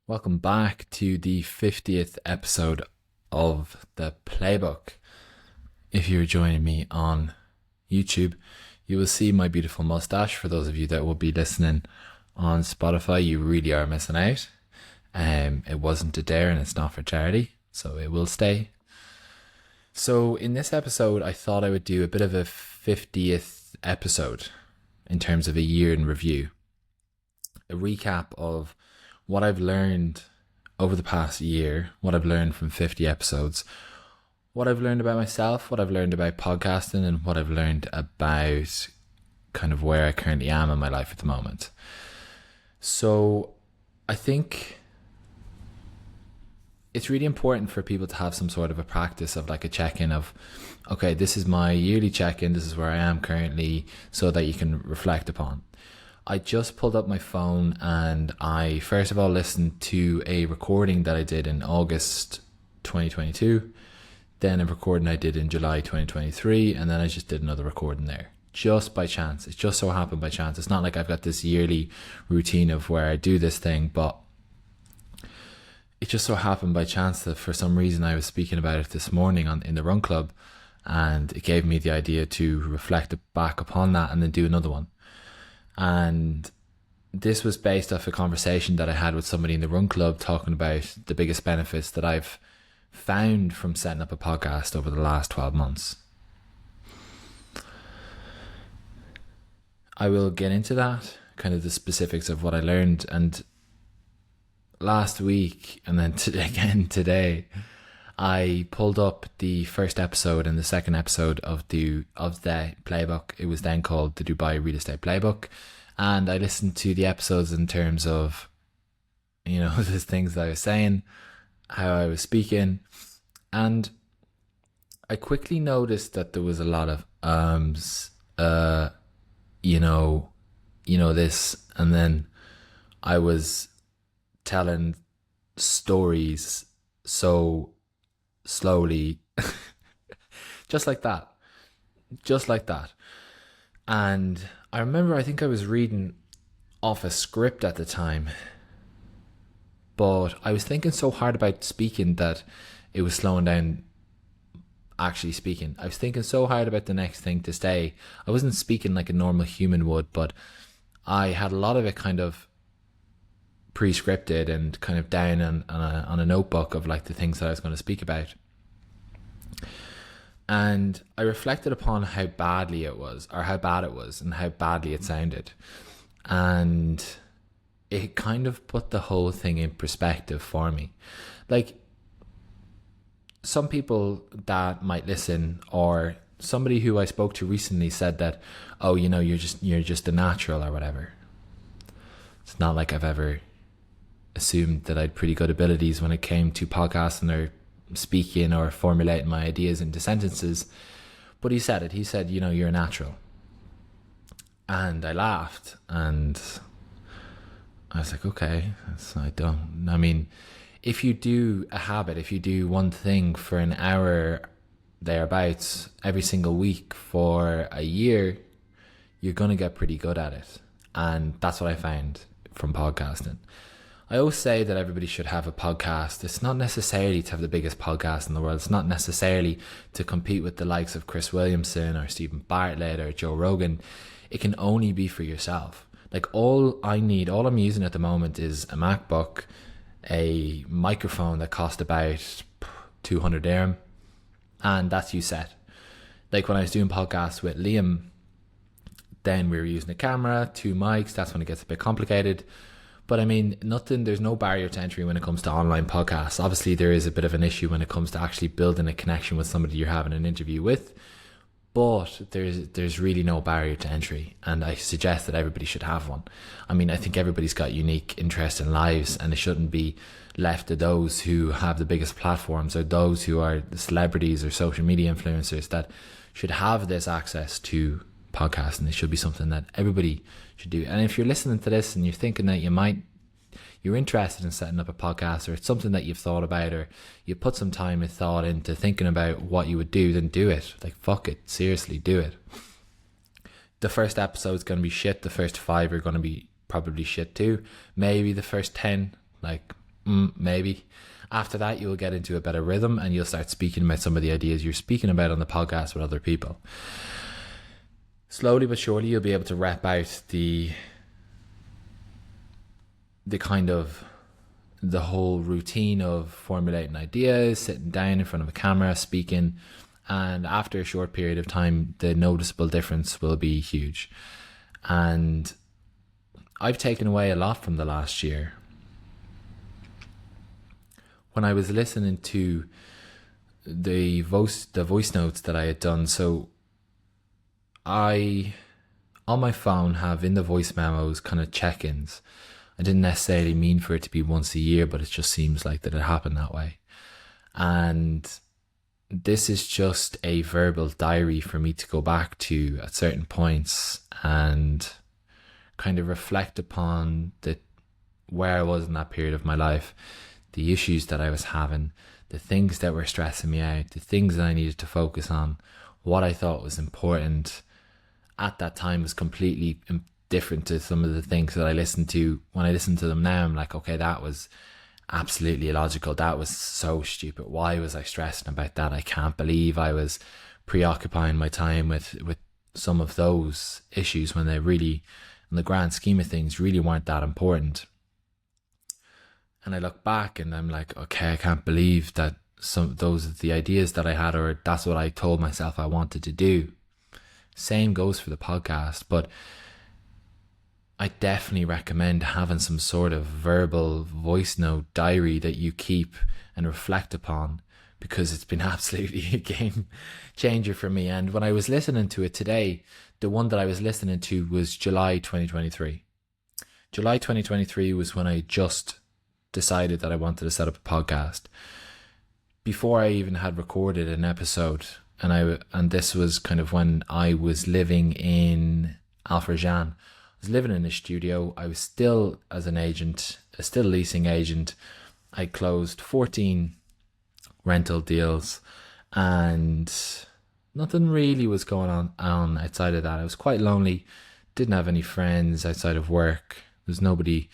Welcome back to the 50th episode of the Playbook. If you're joining me on YouTube, you will see my beautiful mustache. For those of you that will be listening on Spotify, you really are missing out. It wasn't a dare and it's not for charity, so it will stay. So in this episode, I thought I would do a bit of a 50th episode in terms of a year in review. A recap of what I've learned over the past year, what I've learned from 50 episodes, what I've learned about myself, what I've learned about podcasting, and what I've learned about kind of where I currently am in my life at the moment. So I think it's really important for people to have some sort of a practice of like a check-in of, okay, this is my yearly check-in, this is where I am currently, so that you can reflect upon. I just pulled up my phone and I first of all listened to a recording that I did in August 2022, then a recording I did in July 2023, and then I just did another recording there. Just by chance. It just so happened by chance. It's not like I've got this yearly routine of where I do this thing, but it just so happened by chance that for some reason I was speaking about it this morning in the run club, and it gave me the idea to reflect back upon that and then do another one. And this was based off a conversation that I had with somebody in the run club talking about the biggest benefits that I've found from setting up a podcast over the last 12 months. I will get into that, kind of the specifics of what I learned. And last week and then today, I pulled up the first episode and the second episode of the playbook. It was then called the Dubai Real Estate Playbook, and I listened to the episodes in terms of, the things that I was saying, how I was speaking, and I quickly noticed that there was a lot of this, and then I was telling stories so slowly, just like that. And I remember, I think I was reading off a script at the time, but I was thinking so hard about speaking that it was slowing down actually speaking. I was thinking so hard about the next thing to say. I wasn't speaking like a normal human would, but I had a lot of it kind of pre-scripted and kind of down on a notebook of like the things that I was going to speak about. And I reflected upon how bad it was and how badly it sounded. And it kind of put the whole thing in perspective for me. Like, some people that might listen, or somebody who I spoke to recently said that, oh, you're just a natural or whatever. It's not like I've ever assumed that I had pretty good abilities when it came to podcasting or speaking or formulating my ideas into sentences. But he said, you're a natural. And I laughed and I was like, okay, if you do a habit, if you do one thing for an hour thereabouts every single week for a year, you're going to get pretty good at it. And that's what I found from podcasting. I always say that everybody should have a podcast. It's not necessarily to have the biggest podcast in the world. It's not necessarily to compete with the likes of Chris Williamson or Stephen Bartlett or Joe Rogan. It can only be for yourself. Like, all I'm using at the moment is a MacBook, a microphone that cost about 200 dirham, and that's you set. Like, when I was doing podcasts with Liam, then we were using a camera, 2 mics. That's when it gets a bit complicated. But there's no barrier to entry when it comes to online podcasts. Obviously, there is a bit of an issue when it comes to actually building a connection with somebody you're having an interview with. But there's really no barrier to entry. And I suggest that everybody should have one. I think everybody's got unique interests in lives, and it shouldn't be left to those who have the biggest platforms or those who are the celebrities or social media influencers that should have this access to podcasting. It should be something that everybody should do. And if you're listening to this and you're thinking that you're interested in setting up a podcast, or it's something that you've thought about, or you put some time and thought into thinking about what you would do, then do it. Like, fuck it, seriously, do it. The first episode's going to be shit. The first 5 are going to be probably shit too. Maybe the first 10, like, Maybe. After that, you'll get into a better rhythm and you'll start speaking about some of the ideas you're speaking about on the podcast with other people. Slowly but surely, you'll be able to rep out the kind of the whole routine of formulating ideas, sitting down in front of a camera, speaking. And after a short period of time, the noticeable difference will be huge. And I've taken away a lot from the last year. When I was listening to the voice notes that I had done, so I, on my phone, have in the voice memos kind of check-ins. I didn't necessarily mean for it to be once a year, but it just seems like that it happened that way. And this is just a verbal diary for me to go back to at certain points and kind of reflect upon where I was in that period of my life, the issues that I was having, the things that were stressing me out, the things that I needed to focus on, what I thought was important at that time was completely different to some of the things that I listened to. When I listen to them now, I'm like, okay, that was absolutely illogical. That was so stupid. Why was I stressing about that? I can't believe I was preoccupying my time with some of those issues when they really, in the grand scheme of things, really weren't that important. And I look back and I'm like, okay, I can't believe that those are the ideas that I had, or that's what I told myself I wanted to do. Same goes for the podcast, but I definitely recommend having some sort of verbal voice note diary that you keep and reflect upon, because it's been absolutely a game changer for me. And when I was listening to it today, the one that I was listening to was July 2023. July 2023 was when I just decided that I wanted to set up a podcast. Before I even had recorded an episode, and this was kind of when I was living in Alfrajan. I was living in a studio. I was still as an agent, still a leasing agent. I closed 14 rental deals and nothing really was going on outside of that. I was quite lonely, didn't have any friends outside of work. There's nobody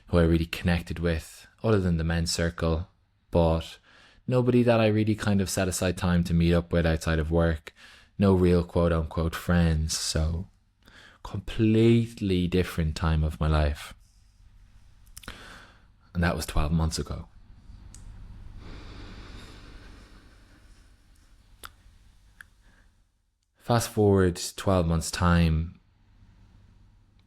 who I really connected with other than the men's circle, but nobody that I really kind of set aside time to meet up with outside of work. No real quote unquote friends. So completely different time of my life. And that was 12 months ago. Fast forward 12 months time,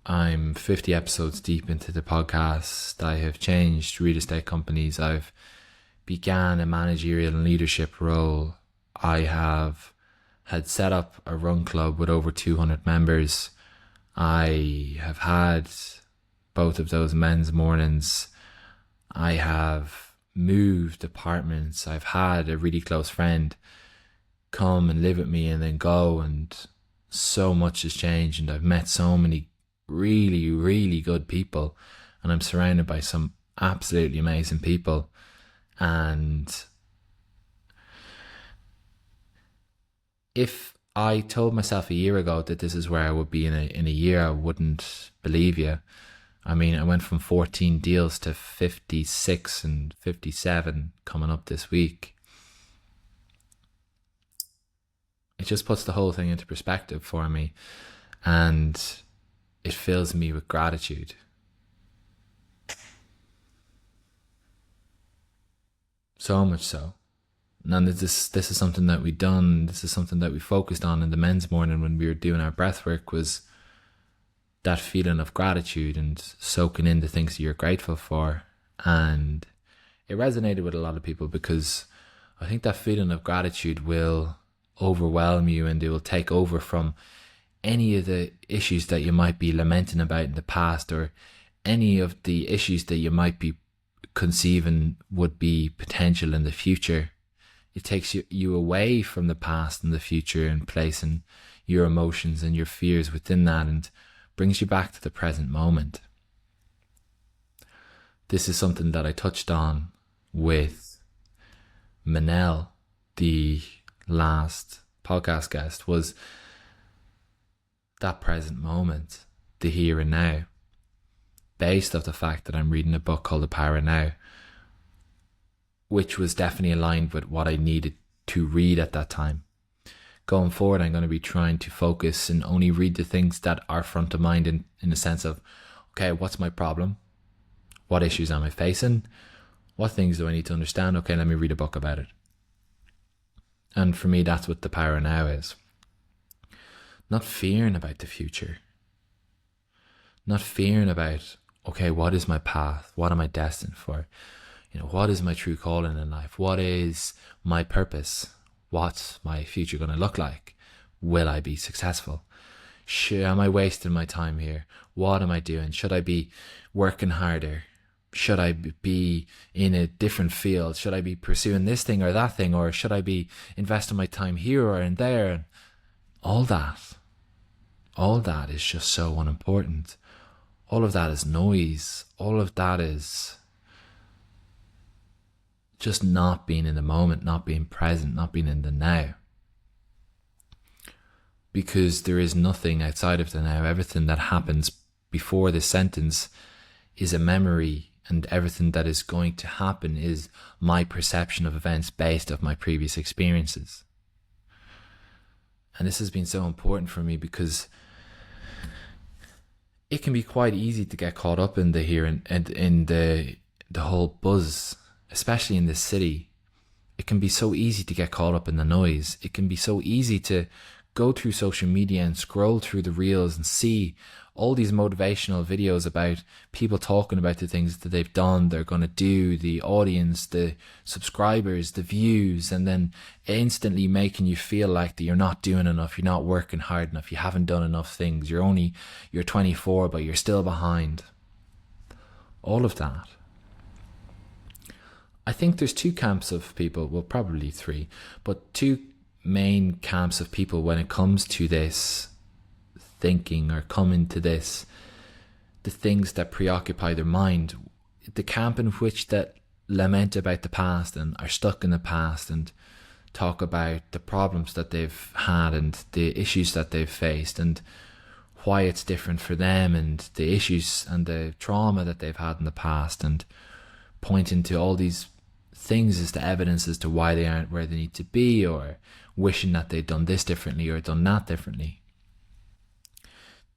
I'm 50 episodes deep into the podcast. I have changed real estate companies. I've began a managerial and leadership role. I had set up a run club with over 200 members. I have had both of those men's mornings. I have moved apartments. I've had a really close friend come and live with me and then go, and so much has changed, and I've met so many really, really good people, and I'm surrounded by some absolutely amazing people. And if I told myself a year ago that this is where I would be in a year, I wouldn't believe you. I mean, I went from 14 deals to 56 and 57 coming up this week. It just puts the whole thing into perspective for me, and it fills me with gratitude. So much so. And this is something that we done, this is something that we focused on in the men's morning when we were doing our breath work, was that feeling of gratitude and soaking in the things that you're grateful for. And it resonated with a lot of people, because I think that feeling of gratitude will overwhelm you, and it will take over from any of the issues that you might be lamenting about in the past, or any of the issues that you might be conceiving would be potential in the future. It takes you away from the past and the future, and placing your emotions and your fears within that, and brings you back to the present moment. This is something that I touched on with Manel, the last podcast guest, was that present moment, the here and now, based off the fact that I'm reading a book called The Power of Now, which was definitely aligned with what I needed to read at that time. Going forward, I'm going to be trying to focus and only read the things that are front of mind in the sense of, okay, what's my problem? What issues am I facing? What things do I need to understand? Okay, let me read a book about it. And for me, that's what the power now is. Not fearing about the future. Not fearing about, okay, what is my path? What am I destined for? What is my true calling in life? What is my purpose? What's my future going to look like? Will I be successful? Am I wasting my time here? What am I doing? Should I be working harder? Should I be in a different field? Should I be pursuing this thing or that thing? Or should I be investing my time here or in there? And all that is just so unimportant. All of that is noise. All of that is just not being in the moment, not being present, not being in the now. Because there is nothing outside of the now. Everything that happens before this sentence is a memory, and everything that is going to happen is my perception of events based off my previous experiences. And this has been so important for me because it can be quite easy to get caught up in the here and in the whole buzz, especially in this city. It can be so easy to get caught up in the noise. It can be so easy to go through social media and scroll through the reels and see all these motivational videos about people talking about the things that they've done, they're going to do, the audience, the subscribers, the views, and then instantly making you feel like that you're not doing enough, you're not working hard enough, you haven't done enough things, you're 24 but you're still behind. All of that. I think there's two camps of people, well probably three, but two main camps of people when it comes to this thinking or coming to this, the things that preoccupy their mind. The camp in which that lament about the past and are stuck in the past and talk about the problems that they've had and the issues that they've faced and why it's different for them and the issues and the trauma that they've had in the past, and pointing to all these things as the evidence as to why they aren't where they need to be, or wishing that they'd done this differently or done that differently.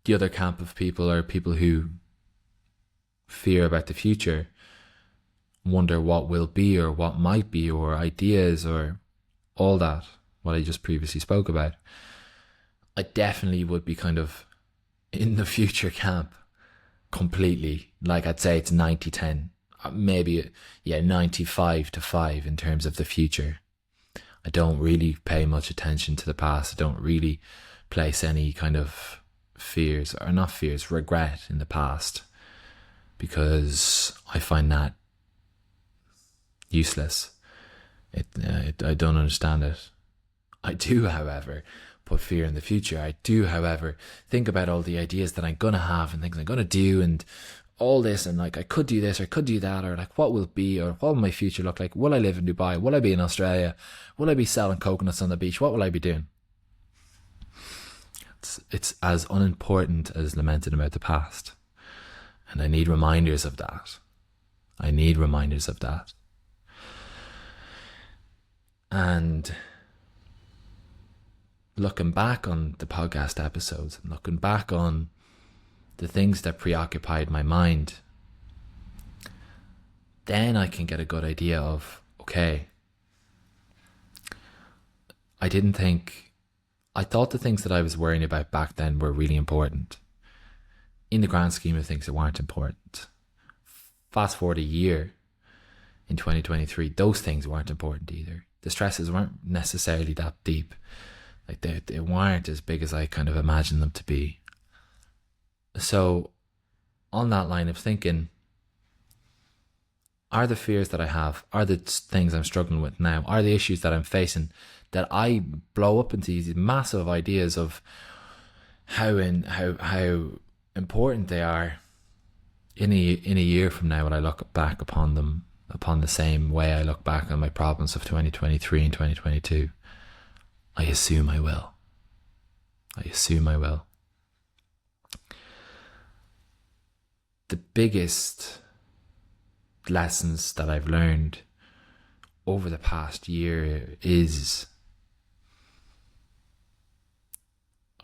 The other camp of people are people who fear about the future, wonder what will be or what might be, or ideas or all that, what I just previously spoke about. I definitely would be kind of in the future camp completely. Like I'd say it's 90-10, maybe 95-5 in terms of the future. I don't really pay much attention to the past. I don't really place any kind of regret in the past, because I find that useless. I don't understand it. I do, however, put fear in the future. I do, however, think about all the ideas that I'm going to have and things I'm going to do and all this, and like I could do this or I could do that, or like what will it be, or what will my future look like? Will I live in Dubai? Will I be in Australia? Will I be selling coconuts on the beach? What will I be doing? It's as unimportant as lamenting about the past. And I need reminders of that. And looking back on the podcast episodes and looking back on the things that preoccupied my mind, then I can get a good idea of, okay, I thought the things that I was worrying about back then were really important. In the grand scheme of things, they weren't important. Fast forward a year, in 2023, those things weren't important either. The stresses weren't necessarily that deep. Like they weren't as big as I kind of imagined them to be. So on that line of thinking, are the fears that I have, are the things I'm struggling with now, are the issues that I'm facing, that I blow up into these massive ideas of how important they are in a year from now, when I look back upon them, upon the same way I look back on my problems of 2023 and 2022. I assume I will. The biggest lessons that I've learned over the past year is,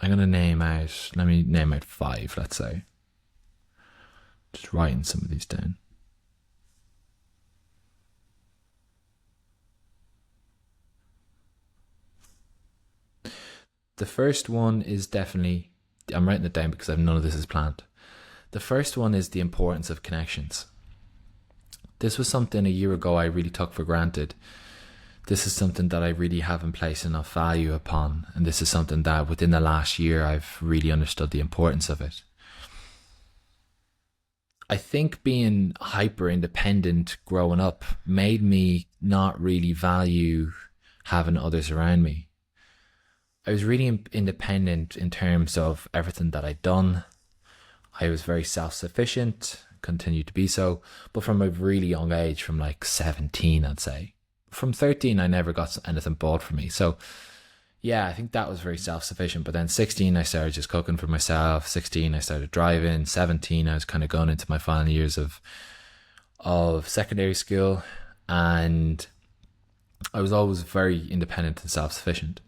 I'm going to let me name out 5, let's say. Just writing some of these down. The first one is definitely, I'm writing it down because none of this is planned. The first one is the importance of connections. This was something a year ago I really took for granted. This is something that I really haven't placed enough value upon. And this is something that within the last year I've really understood the importance of it. I think being hyper independent growing up made me not really value having others around me. I was really independent in terms of everything that I'd done. I was very self-sufficient, continued to be so, but from a really young age, from like 17, I'd say. From 13, I never got anything bought for me. So yeah, I think that was very self-sufficient. But then 16, I started just cooking for myself. 16, I started driving. 17, I was kind of going into my final years of secondary school. And I was always very independent and self-sufficient.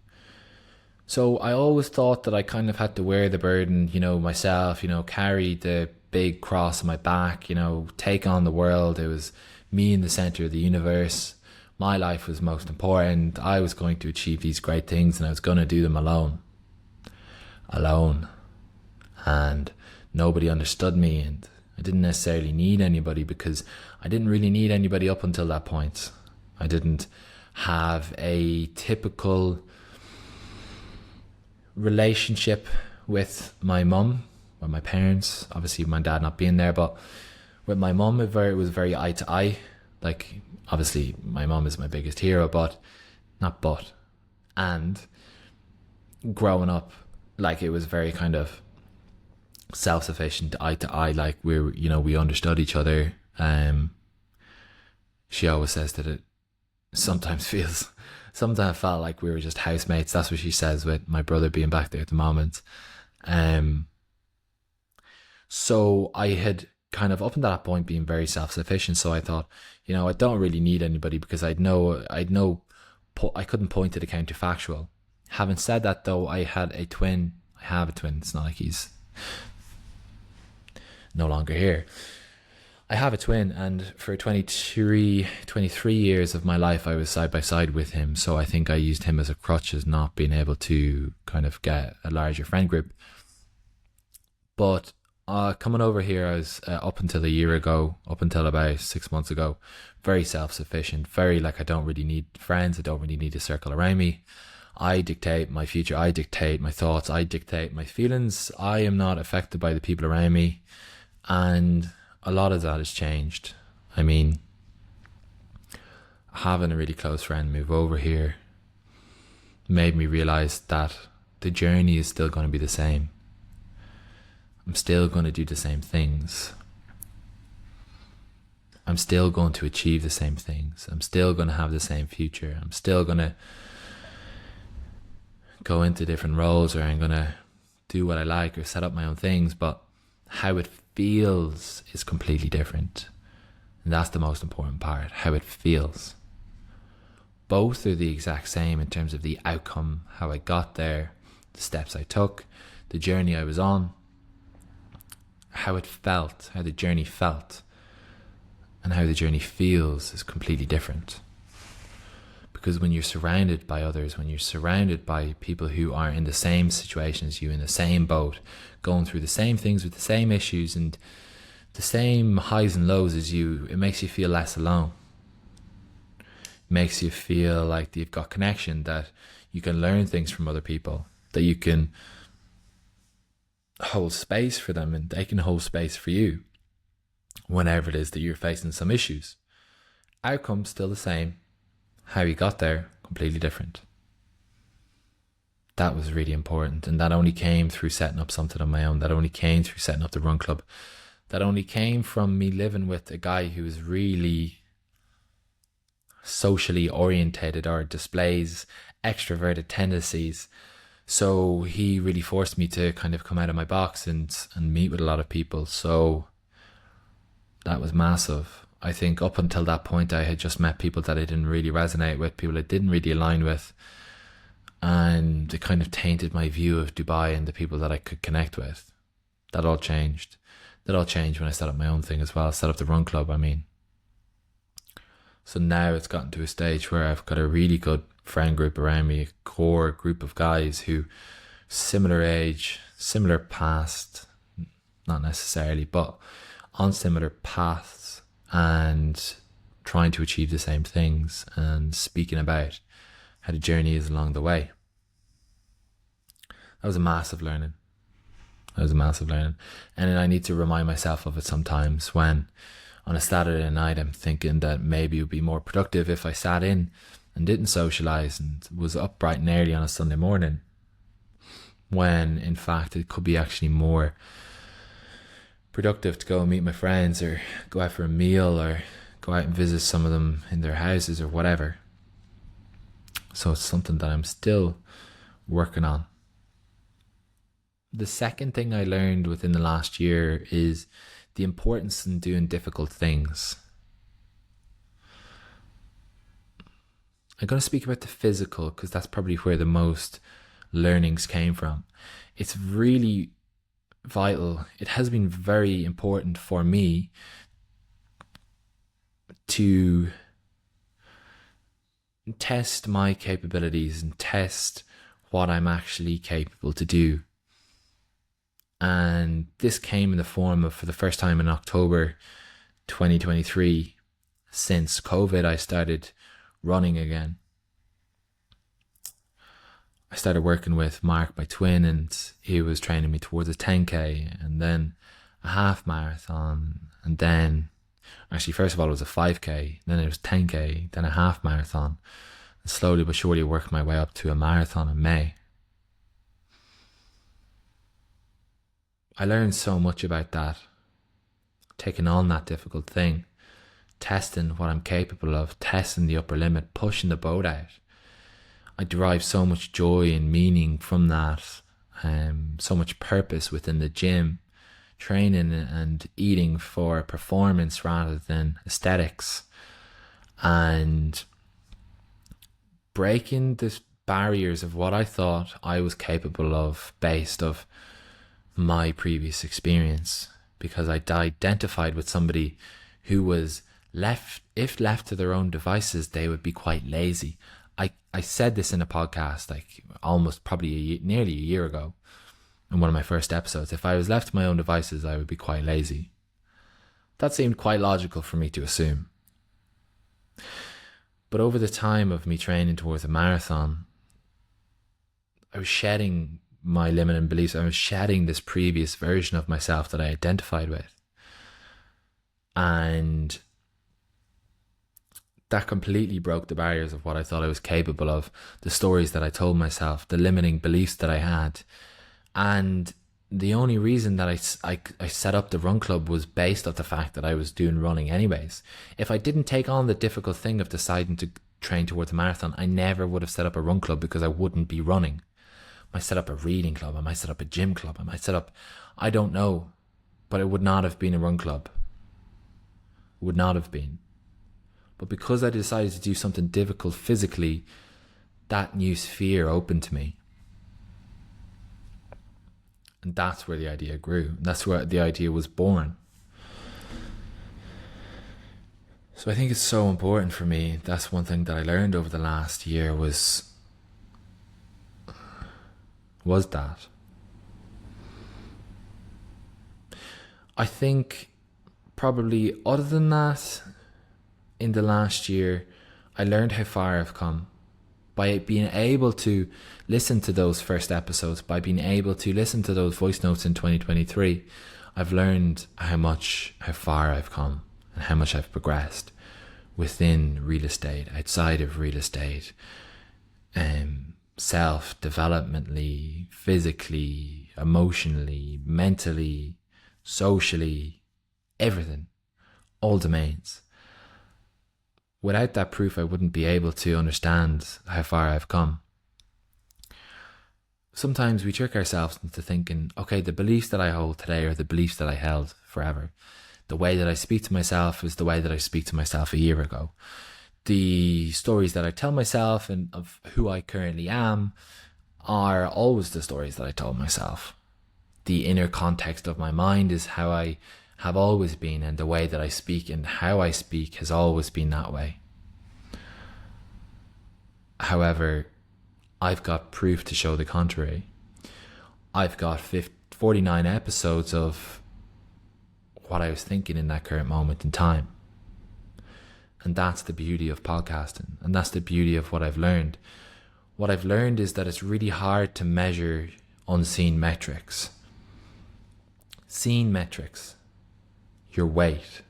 So I always thought that I kind of had to wear the burden, myself, carry the big cross on my back, take on the world. It was me in the center of the universe. My life was most important. I was going to achieve these great things and I was going to do them alone. And nobody understood me, and I didn't necessarily need anybody because I didn't really need anybody up until that point. I didn't have a typical relationship with my mum or my parents, obviously my dad not being there, but with my mum it was very eye to eye. Like, obviously my mum is my biggest hero, and growing up, like, it was very kind of self-sufficient, eye to eye, like we understood each other. She always says that it sometimes felt like we were just housemates. That's what she says, with my brother being back there at the moment. So I had kind of, up until that point, been very self-sufficient. So I thought, I don't really need anybody because I couldn't point to the counterfactual. Having said that, though, I have a twin. It's not like he's no longer here. I have a twin, and for 23 years of my life, I was side by side with him. So I think I used him as a crutch, as not being able to kind of get a larger friend group. But coming over here, I was up until about 6 months ago, very self-sufficient, very like, I don't really need friends. I don't really need a circle around me. I dictate my future. I dictate my thoughts. I dictate my feelings. I am not affected by the people around me. And a lot of that has changed. I mean, having a really close friend move over here made me realize that the journey is still going to be the same. I'm still going to do the same things. I'm still going to achieve the same things. I'm still going to have the same future. I'm still going to go into different roles, or I'm going to do what I like or set up my own things, but how it feels is completely different. And that's the most important part, how it feels. Both are the exact same in terms of the outcome, how I got there, the steps I took, the journey I was on, how it felt, how the journey felt, and how the journey feels is completely different. Because when you're surrounded by others, when you're surrounded by people who are in the same situation as you, in the same boat, going through the same things with the same issues and the same highs and lows as you, it makes you feel less alone. It makes you feel like you've got connection, that you can learn things from other people, that you can hold space for them and they can hold space for you whenever it is that you're facing some issues. Outcome still the same. How you got there, completely different. That was really important, and that only came through setting up something on my own. That only came through setting up the Run Club. That only came from me living with a guy who is really socially orientated or displays extroverted tendencies. So he really forced me to kind of come out of my box and meet with a lot of people. So that was massive. I think up until that point, I had just met people that I didn't really resonate with, people I didn't really align with. And it kind of tainted my view of Dubai and the people that I could connect with. That all changed. That all changed when I set up my own thing as well. Set up the Run Club, I mean. So now it's gotten to a stage where I've got a really good friend group around me, a core group of guys who similar age, similar past, not necessarily, but on similar paths and trying to achieve the same things and speaking about how the journey is along the way. That was a massive learning. And then I need to remind myself of it sometimes when on a Saturday night I'm thinking that maybe it would be more productive if I sat in and didn't socialise and was up bright and early on a Sunday morning, when in fact it could be actually more productive to go and meet my friends or go out for a meal or go out and visit some of them in their houses or whatever. So it's something that I'm still working on. The second thing I learned within the last year is the importance in doing difficult things. I'm going to speak about the physical because that's probably where the most learnings came from. It's really vital. It has been very important for me to test my capabilities and test what I'm actually capable to do. And this came in the form of, for the first time in October 2023, since COVID, I started running again. I started working with Mark, my twin, and he was training me towards a 10K and then a half marathon. And then, actually, first of all, it was a 5K, then it was 10K, then a half marathon. And slowly but surely worked my way up to a marathon in May. I learned so much about that, taking on that difficult thing, testing what I'm capable of, testing the upper limit, pushing the boat out. I derive so much joy and meaning from that, so much purpose within the gym, training and eating for performance rather than aesthetics, and breaking the barriers of what I thought I was capable of based off my previous experience, because I identified with somebody who was if left to their own devices, they would be quite lazy. I said this in a podcast like almost probably nearly a year ago in one of my first episodes. If I was left to my own devices, I would be quite lazy. That seemed quite logical for me to assume. But over the time of me training towards a marathon, I was shedding my limiting beliefs. I was shedding this previous version of myself that I identified with. And that completely broke the barriers of what I thought I was capable of, the stories that I told myself, the limiting beliefs that I had. And the only reason that I set up the Run Club was based off the fact that I was doing running anyways. If I didn't take on the difficult thing of deciding to train towards a marathon, I never would have set up a Run Club because I wouldn't be running. I might set up a reading club, I might set up a gym club, I might set up, I don't know, but it would not have been a Run Club. It would not have been. But because I decided to do something difficult physically, that new sphere opened to me. And that's where the idea grew. That's where the idea was born. So I think it's so important for me. That's one thing that I learned over the last year was that. I think probably other than that, in the last year, I learned how far I've come by being able to listen to those first episodes, by being able to listen to those voice notes in 2023. I've learned how far I've come and how much I've progressed within real estate, outside of real estate, self-developmentally, physically, emotionally, mentally, socially, everything, all domains. Without that proof, I wouldn't be able to understand how far I've come. Sometimes we trick ourselves into thinking, okay, the beliefs that I hold today are the beliefs that I held forever. The way that I speak to myself is the way that I speak to myself a year ago. The stories that I tell myself and of who I currently am are always the stories that I told myself. The inner context of my mind is how I have always been, and the way that I speak and how I speak has always been that way. However, I've got proof to show the contrary. I've got 49 episodes of what I was thinking in that current moment in time. And that's the beauty of podcasting. And that's the beauty of what I've learned. What I've learned is that it's really hard to measure unseen metrics. Seen metrics. Your weight.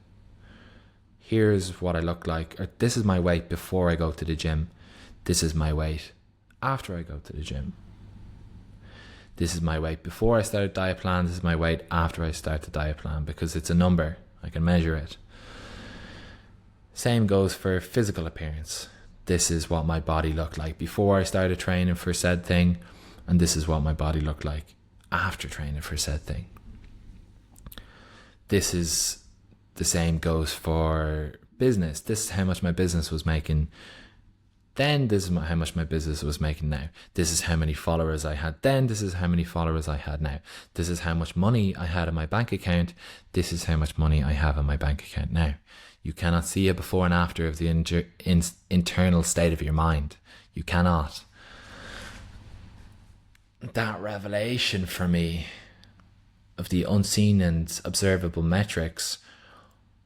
Here's what I look like. Or this is my weight before I go to the gym. This is my weight after I go to the gym. This is my weight before I start a diet plan. This is my weight after I start the diet plan, because it's a number. I can measure it. Same goes for physical appearance. This is what my body looked like before I started training for said thing, and this is what my body looked like after training for said thing. This is the same goes for business. This is how much my business was making then. This is how much my business was making now. This is how many followers I had then. This is how many followers I had now. This is how much money I had in my bank account. This is how much money I have in my bank account now. You cannot see a before and after of the internal state of your mind. You cannot. That revelation for me of the unseen and observable metrics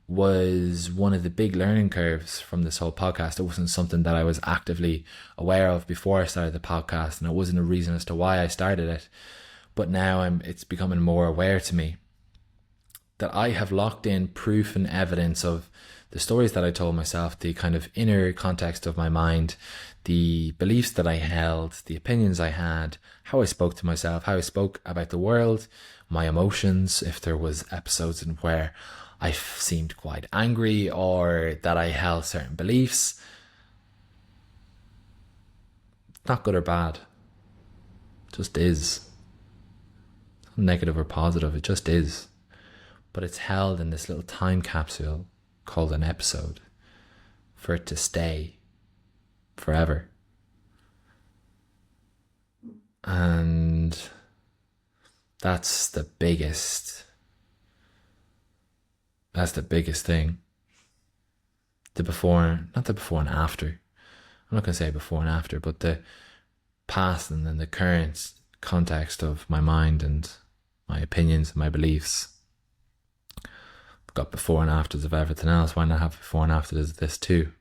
was one of the big learning curves from this whole podcast. It wasn't something that I was actively aware of before I started the podcast, and it wasn't a reason as to why I started it. But now it's becoming more aware to me that I have locked in proof and evidence of the stories that I told myself, the kind of inner context of my mind, the beliefs that I held, the opinions I had, how I spoke to myself, how I spoke about the world, my emotions, if there was episodes in where I seemed quite angry or that I held certain beliefs. Not good or bad. It just is. It's not negative or positive, it just is. But it's held in this little time capsule called an episode for it to stay forever. And that's the biggest thing. The before, not the before and after. I'm not going to say before and after, but the past and then the current context of my mind and my opinions and my beliefs. I've got before and afters of everything else. Why not have before and afters of this too?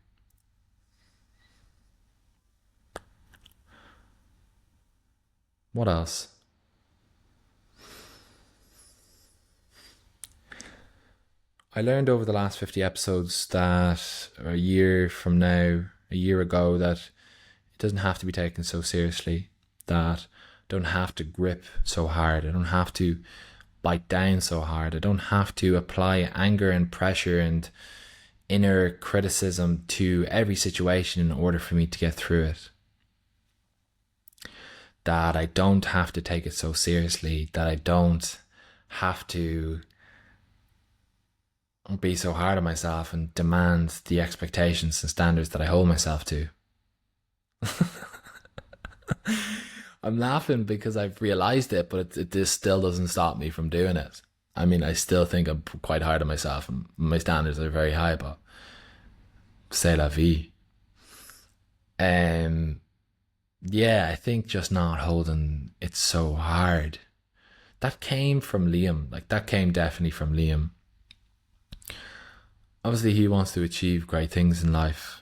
What else? I learned over the last 50 episodes that a year ago, that it doesn't have to be taken so seriously, that I don't have to grip so hard, I don't have to bite down so hard, I don't have to apply anger and pressure and inner criticism to every situation in order for me to get through it. That I don't have to take it so seriously, that I don't have to be so hard on myself and demand the expectations and standards that I hold myself to. I'm laughing because I've realized it, but this still doesn't stop me from doing it. I mean, I still think I'm quite hard on myself and my standards are very high, but c'est la vie. Yeah, I think just not holding it so hard. That came from Liam. That came definitely from Liam. Obviously, he wants to achieve great things in life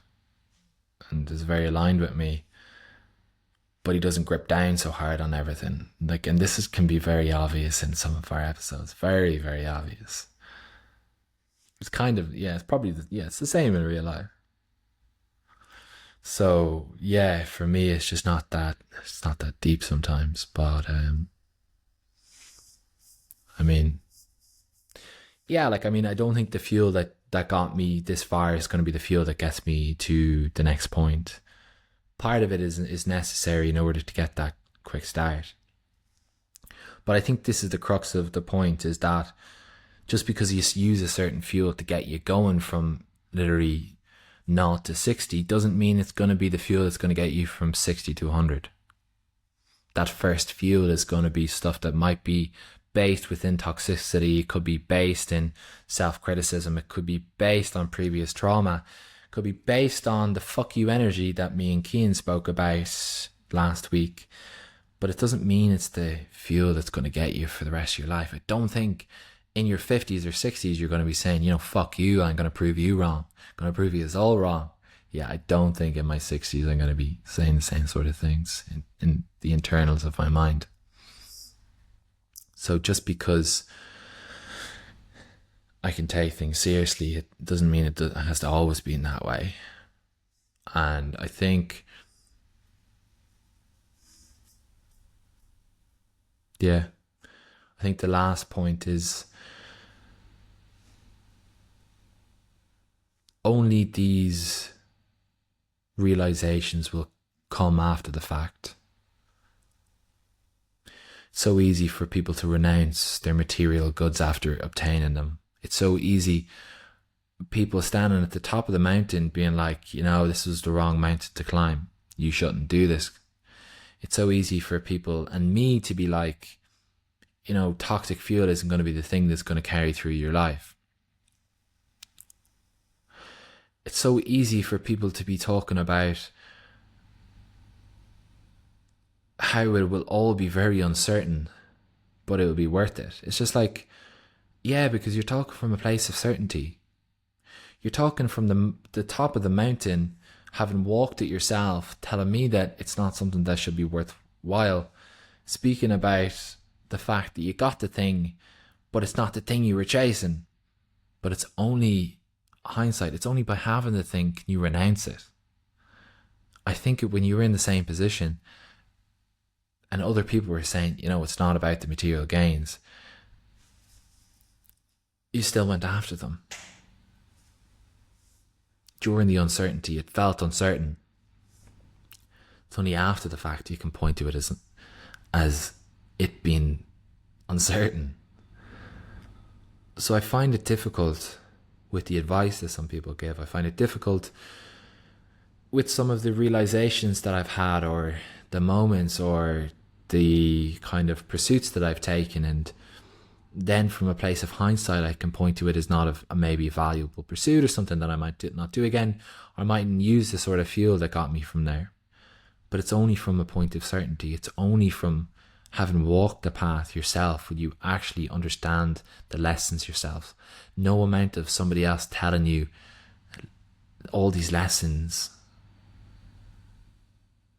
and is very aligned with me, but he doesn't grip down so hard on everything. And this can be very obvious in some of our episodes. Very, very obvious. It's kind of, it's probably, it's the same in real life. So, for me, it's just not that deep sometimes, but, I don't think the fuel that got me this far is going to be the fuel that gets me to the next point. Part of it is necessary in order to get that quick start. But I think this is the crux of the point, is that Just because you use a certain fuel to get you going from literally 0 to 60 doesn't mean it's going to be the fuel that's going to get you from 60 to 100. That first fuel is going to be stuff that might be based within toxicity. It could be based in self-criticism. It could be based on previous trauma. It could be based on the fuck you energy that me and Cian spoke about last week. But it doesn't mean it's the fuel that's going to get you for the rest of your life. I don't think in your 50s or 60s you're going to be saying, you know, fuck you, I'm going to prove you wrong. I'm going to prove you it's all wrong. Yeah, I don't think in my 60s I'm going to be saying the same sort of things in the internals of my mind. So just because I can take things seriously, it doesn't mean it has to always be in that way. And I think, yeah, I think the last point is only these realizations will come after the fact. It's so easy for people to renounce their material goods after obtaining them. It's so easy. People standing at the top of the mountain being like, you know, this is the wrong mountain to climb. You shouldn't do this. It's so easy for people and me to be like, you know, toxic fuel isn't going to be the thing that's going to carry through your life. It's so easy for people to be talking about how it will all be very uncertain, but it will be worth it. It's just like, yeah, because you're talking from a place of certainty. You're talking from the top of the mountain, having walked it yourself, telling me that it's not something that should be worthwhile. Speaking about the fact that you got the thing, but it's not the thing you were chasing. But it's only hindsight. It's only by having the thing can you renounce it. I think when you were in the same position and other people were saying, you know, it's not about the material gains, you still went after them. During the uncertainty, it felt uncertain. It's only after the fact you can point to it as it being uncertain. So I find it difficult with the advice that some people give. I find it difficult with some of the realizations that I've had, or the moments, or the kind of pursuits that I've taken, and then from a place of hindsight I can point to it as not a maybe valuable pursuit or something that I might not do again, or I mightn't use the sort of fuel that got me from there. But it's only from a point of certainty. It's only from having walked the path yourself will you actually understand the lessons yourself. No amount of somebody else telling you all these lessons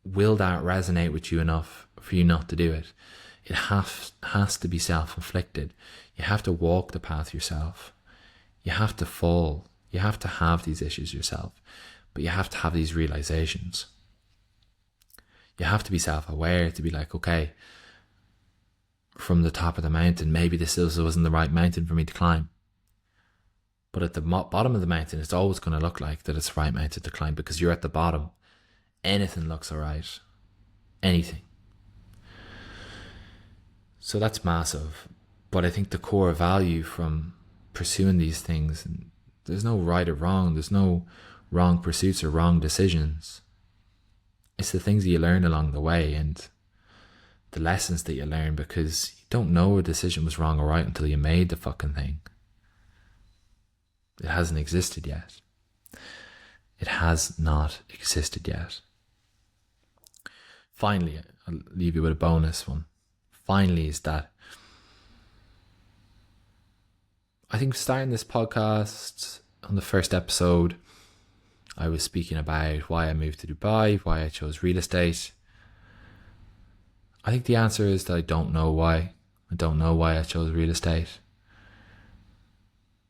will that resonate with you enough for you not to do it. It has to be self-inflicted. You have to walk the path yourself. You have to fall. You have to have these issues yourself. But you have to have these realizations. You have to be self-aware to be like, okay, from the top of the mountain, maybe this wasn't the right mountain for me to climb. But at the bottom of the mountain, it's always going to look like that it's the right mountain to climb, because you're at the bottom. Anything looks all right. Anything. So that's massive. But I think the core value from pursuing these things, and there's no right or wrong. There's no wrong pursuits or wrong decisions. It's the things that you learn along the way and the lessons that you learn, because you don't know a decision was wrong or right until you made the fucking thing. It hasn't existed yet. It has not existed yet. Finally, I'll leave you with a bonus one. Finally, is that I think starting this podcast, on the first episode, I was speaking about why I moved to Dubai, why I chose real estate. I think the answer is that I don't know why. I don't know why I chose real estate.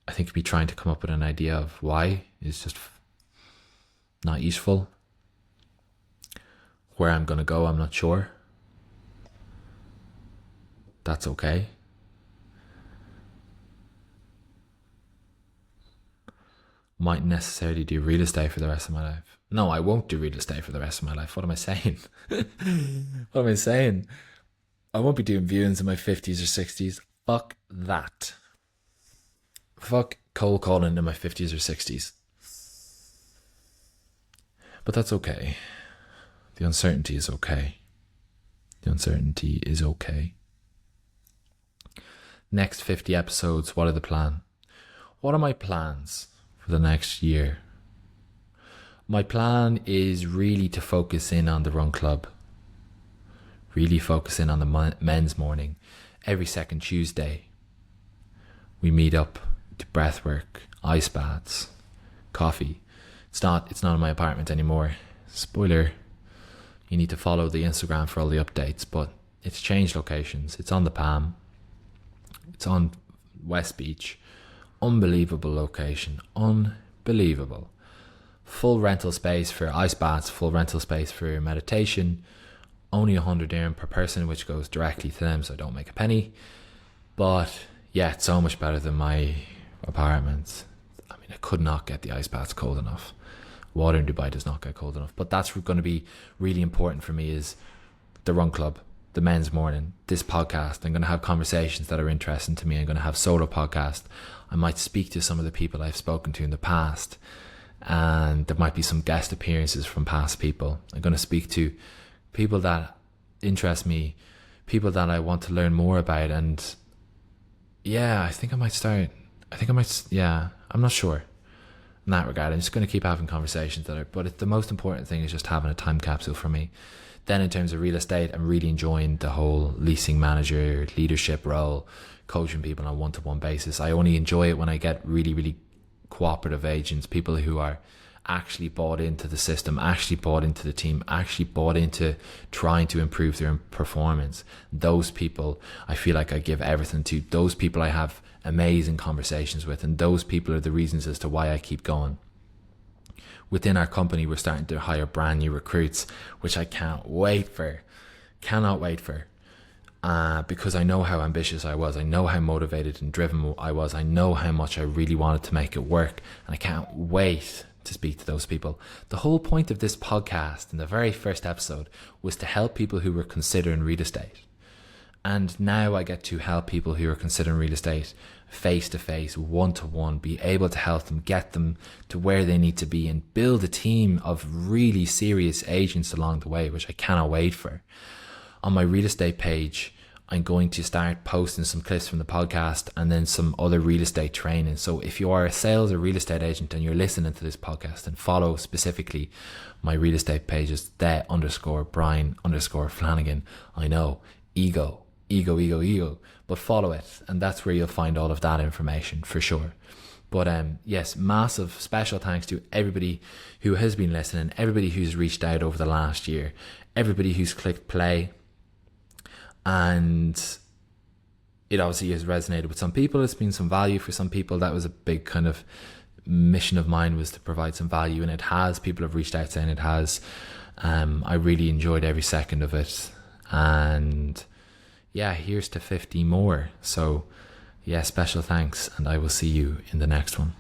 I think me trying to come up with an idea of why is just not useful. Where I'm going to go, I'm not sure. That's okay. Might necessarily do real estate for the rest of my life. No, I won't do real estate for the rest of my life. What am I saying? What am I saying? I won't be doing viewings in my 50s or 60s. Fuck that. fuck cold calling in my 50s or 60s. But that's okay. The uncertainty is okay. The uncertainty is okay. Next 50 episodes, what are the plan? What are my plans for the next year? My plan is really to focus in on the Run Club. Really focus in on the men's morning. Every second Tuesday, we meet up to breathwork, ice baths, coffee. It's not in my apartment anymore. Spoiler, you need to follow the Instagram for all the updates, but it's changed locations. It's on the Palm. It's on West Beach. Unbelievable location. Unbelievable. Full rental space for ice baths, full rental space for meditation. Only 100 dirham per person, which goes directly to them, so I don't make a penny. But yeah, it's so much better than my apartment. I mean, I could not get the ice baths cold enough. Water in Dubai does not get cold enough. But that's going to be really important for me, is the Run Club, the men's morning, this podcast. I'm going to have conversations that are interesting to me. I'm going to have solo podcast. I might speak to some of the people I've spoken to in the past, and there might be some guest appearances from past people. I'm going to speak to people that interest me, people that I want to learn more about. And yeah, I'm not sure in that regard. I'm just going to keep having conversations but the most important thing is just having a time capsule for me. Then in terms of real estate, I'm really enjoying the whole leasing manager leadership role, coaching people on a one-to-one basis. I only enjoy it when I get really, really cooperative agents, people who are actually bought into the system, actually bought into the team, actually bought into trying to improve their performance. Those people I feel like I give everything to. Those people I have amazing conversations with, and those people are the reasons as to why I keep going. Within our company, we're starting to hire brand new recruits, which I cannot wait for, because I know how ambitious I was. I know how motivated and driven I was. I know how much I really wanted to make it work, and I can't wait to speak to those people. The whole point of this podcast in the very first episode was to help people who were considering real estate. And now I get to help people who are considering real estate face to face, one to one, be able to help them get them to where they need to be and build a team of really serious agents along the way, which I cannot wait for. On my real estate page, I'm going to start posting some clips from the podcast and then some other real estate training. So if you are a sales or real estate agent and you're listening to this podcast, and follow specifically my real estate pages, _Brian_Flanagan. I know, ego, but follow it, and that's where you'll find all of that information for sure. But yes, massive special thanks to everybody who has been listening, everybody who's reached out over the last year, everybody who's clicked play. And it obviously has resonated with some people. It's been some value for some people. That was a big kind of mission of mine, was to provide some value, and it has. People have reached out saying it has. I really enjoyed every second of it, and yeah, here's to 50 more. So yeah, special thanks, and I will see you in the next one.